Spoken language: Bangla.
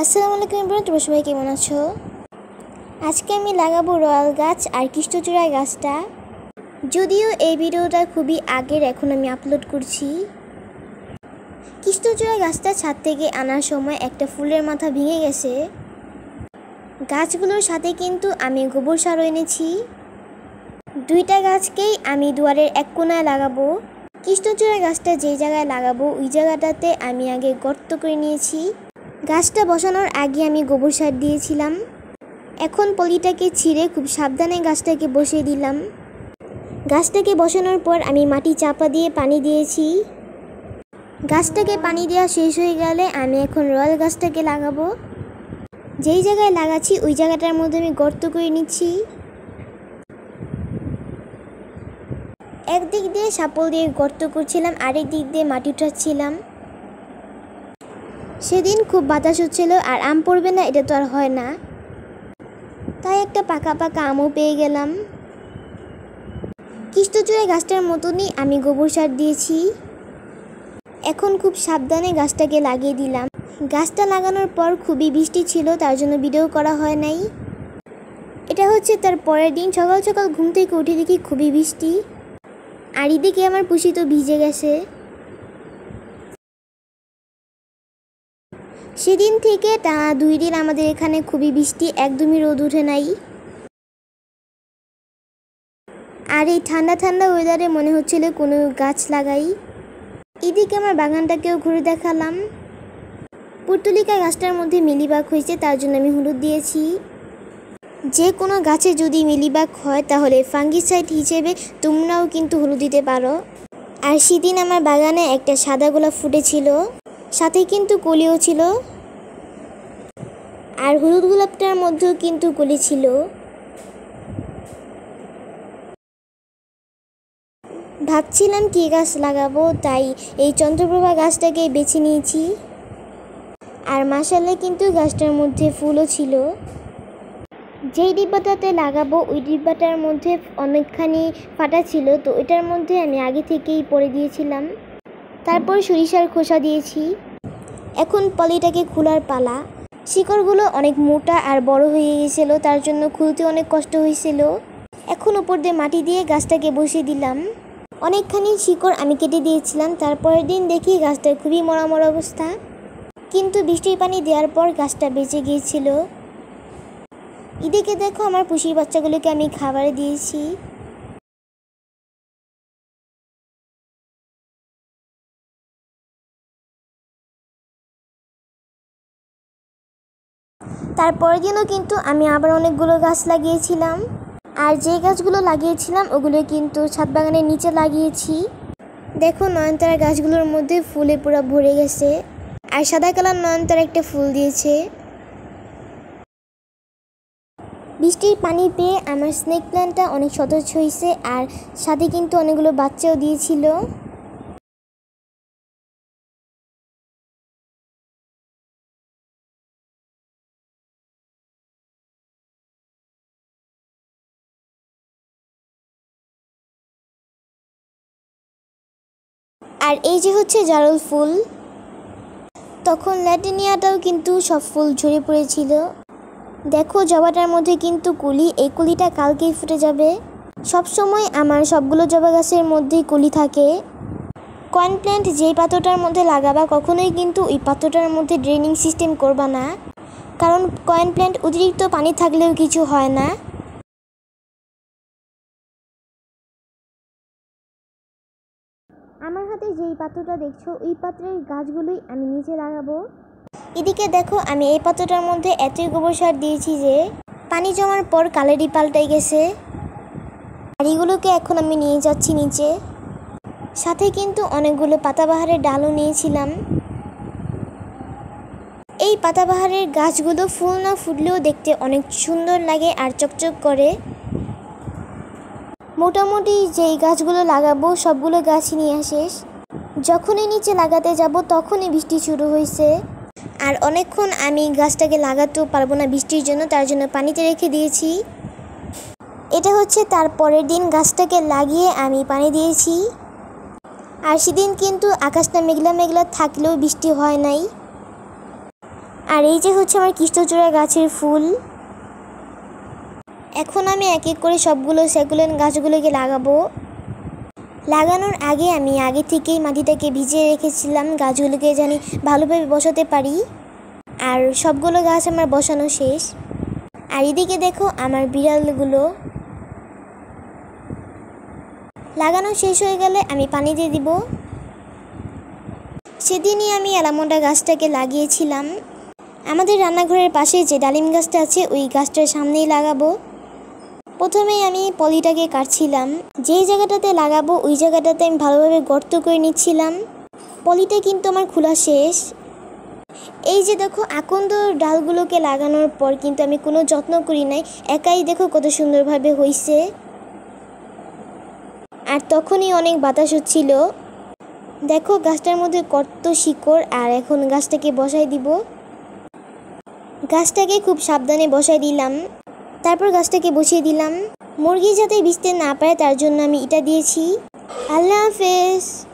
আসসালামু আলাইকুম এভরিওয়ান, তোমরা সবাই কেমন আছো? আজকে আমি লাগাবো রয়্যাল গাছ আর কৃষ্ণচূড়া গাছটা। যদিও এই ভিডিওটা খুবই আগের, এখন আমি আপলোড করছি। কৃষ্ণচূড়া গাছটা ছাদ থেকে আনার সময় একটা ফুলের মাথা ভেঙে গেছে। গাছগুলোর সাথে কিন্তু আমি গোবর সারও এনেছি। দুইটা গাছকেই আমি দুয়ারের এক কোণায় লাগাবো। কৃষ্ণচূড়া গাছটা যেই জায়গায় লাগাবো ওই জায়গাটাতে আমি আগে গর্ত করে নিয়েছি। গাছটা বসানোর আগে আমি গোবর সার দিয়েছিলাম। এখন পলিটাকে ছিঁড়ে খুব সাবধানে গাছটাকে বসিয়ে দিলাম। গাছটাকে বসানোর পর আমি মাটি চাপা দিয়ে পানি দিয়েছি। গাছটাকে পানি দেওয়া শেষ হয়ে গেলে আমি এখন রয়্যাল গাছটাকে লাগাবো। যেই জায়গায় লাগাচ্ছি ওই জায়গাটার মধ্যে আমি গর্ত করে নিচ্ছি। একদিক দিয়ে শাপল দিয়ে গর্ত করছিলাম, আরেক দিক দিয়ে মাটি উঠাচ্ছিলাম। সেদিন খুব বাতাস হচ্ছিল আর আম পড়বে না এটা তো আর হয় না, তাই একটা পাকা পাকা আমও পেয়ে গেলাম। কৃষ্ণচূড়া গাছটার মতনই আমি গোবর সার দিয়েছি। এখন খুব সাবধানে গাছটাকে লাগিয়ে দিলাম। গাছটা লাগানোর পর খুবই বৃষ্টি ছিল, তার জন্য ভিডিও করা হয় নাই। এটা হচ্ছে তার পরের দিন সকাল সকাল ঘুম থেকে উঠে দেখি খুবই বৃষ্টি, আর এদিকে আমার পুষি তো ভিজে গেছে। সেদিন থেকে টানা 2 দিন আমাদের এখানে খুবই বৃষ্টি, একদমই রোদ উঠে নাই। আর এই ঠান্ডা ঠান্ডা ওয়েদারে মনে হচ্ছিল কোনো গাছ লাগাই। এদিকে আমার বাগানটাকেও ঘুরে দেখালাম। পুর্তলিকা গাছটার মধ্যে মিলিবাগ হয়েছে, তার জন্য আমি হলুদ দিয়েছি। যে কোনো গাছে যদি মিলিবাগ হয় তাহলে ফাঙ্গিসাইড হিসেবে তোমরাও কিন্তু হলুদ দিতে পারো। আর সেদিন আমার বাগানে একটা সাদা গোলাপ ফুটেছিল, সাথে কিন্তু কলিও ছিল। আর হলুদ গোলাপটার মধ্যেও কিন্তু কলি ছিল। ভাবছিলাম কী গাছ লাগাবো, তাই এই চন্দ্রপ্রভা গাছটাকে বেছে নিয়েছি। আর মাশাআল্লাহ কিন্তু গাছটার মধ্যে ফুলও ছিল। যেই ডিব্বাটাতে লাগাবো ওই ডিব্বাটার মধ্যে অনেকখানি ফাটা ছিল, তো এটার মধ্যে আমি আগে থেকেই পরে দিয়েছিলাম। তারপর সরিষার খোসা দিয়েছি। এখন পলিটাকে খোলার পালা। শিকড়গুলো অনেক মোটা আর বড় হয়ে গিয়েছিল, তার জন্য খুলতে অনেক কষ্ট হয়েছিল। এখন উপর দিয়ে মাটি দিয়ে গাছটাকে বসিয়ে দিলাম। অনেকখানি শিকড় আমি কেটে দিয়েছিলাম। তারপরের দিন দেখি গাছটার খুবই মরা মরা অবস্থা, কিন্তু বৃষ্টির পানি দেওয়ার পর গাছটা বেঁচে গিয়েছিল। এদিকে দেখো আমার পুষির বাচ্চাগুলোকে আমি খাবার দিয়েছি। তারপরের দিনও কিন্তু আমি আবার অনেকগুলো গাছ লাগিয়েছিলাম। আর যে গাছগুলো লাগিয়েছিলাম ওগুলো কিন্তু ছাদ বাগানের নিচে লাগিয়েছি। দেখো নয়নতারা গাছগুলোর মধ্যে ফুলে পুরো ভরে গেছে। আর সাদা কালার নয়নতারা একটা ফুল দিয়েছে। বৃষ্টির পানি পেয়ে আমার স্নেক প্ল্যান্টটা অনেক সতেজ হয়েছে, আর সাথে কিন্তু অনেকগুলো বাচ্চাও দিয়েছিল। আর এই যে হচ্ছে জারুল ফুল। তখন ল্যাটেনিয়াটাও কিন্তু সব ফুল ঝরে পড়েছিল। দেখো জবাটার মধ্যে কিন্তু কলি, এই কলিটা কালকেই ফুটে যাবে। সব সময় আমার সবগুলো জবা গাছের মধ্যেই কলি থাকে। কয়েন প্ল্যান্ট যেই পাত্রটার মধ্যে লাগাবা কখনোই কিন্তু ওই পাত্রটার মধ্যে ড্রেনিং সিস্টেম করবা না, কারণ কয়েন প্ল্যান্ট অতিরিক্ত পানি থাকলেও কিছু হয় না। আমার হাতে যেই পাত্রটা দেখছো ওই পাত্রের গাছগুলোই আমি নিচে লাগাবো। এদিকে দেখো আমি এই পাত্রটার মধ্যে এতই গোবর সার দিয়েছি যে পানি জমার পর কালারই পাল্টাই গেছে। আর এগুলোকে এখন আমি নিয়ে যাচ্ছি নিচে। সাথে কিন্তু অনেকগুলো পাতাবাহারের ডালও নিয়েছিলাম। এই পাতাবাহারের গাছগুলো ফুল না ফুটলেও দেখতে অনেক সুন্দর লাগে আর চকচক করে। মোটামুটি যেই গাছগুলো লাগাবো সবগুলো গাছই নিয়ে শেষ। যখনই নিচে লাগাতে যাব তখনই বৃষ্টি শুরু হয়েছে। আর অনেকক্ষণ আমি গাছটাকে লাগাতেও পারবো না বৃষ্টির জন্য, তার জন্য পানিতে রেখে দিয়েছি। এটা হচ্ছে তার পরের দিন গাছটাকে লাগিয়ে আমি পানি দিয়েছি। আর সেদিন কিন্তু আকাশটা মেঘলা মেঘলা থাকলেও বৃষ্টি হয় নাই। আর এই যে হচ্ছে আমার কৃষ্ণচূড়া গাছের ফুল। এখন আমি এক এক করে সবগুলো সেগুলেন গাছগুলোকে লাগাবো। লাগানোর আগে আমি আগে থেকেই মাটিটাকে ভিজিয়ে রেখেছিলাম গাছগুলোকে জানি ভালোভাবে বসাতে পারি। আর সবগুলো গাছ আমার বসানো শেষ। আর এদিকে দেখো আমার বিড়ালগুলো। লাগানো শেষ হয়ে গেলে আমি পানি দিয়ে দিব। সেদিনই আমি অ্যালামন্ডা গাছটাকে লাগিয়েছিলাম। আমাদের রান্নাঘরের পাশে যে ডালিম গাছটা আছে ওই গাছটার সামনেই লাগাবো। প্রথমেই আমি পলিটাকে কাটছিলাম। যেই জায়গাটাতে লাগাবো ওই জায়গাটাতে আমি ভালোভাবে গর্ত করে নিচ্ছিলাম। পলিটা কিন্তু আমার খোলা শেষ। এই যে দেখো আকন্দ ডালগুলোকে লাগানোর পর কিন্তু আমি কোনো যত্ন করি নাই, একাই দেখো কত সুন্দরভাবে হয়েছে। আর তখনই অনেক বাতাস হচ্ছিল। দেখো গাছটার মধ্যে কত শিকড়। আর এখন গাছটাকে বসাই দিব। গাছটাকে খুব সাবধানে বসাই দিলাম। তারপর গাছটাকে বসিয়ে দিলাম। মুরগি যাতে ভিজতে না পারে তার জন্য আমি এটা দিয়েছি। আল্লাহ হাফেজ।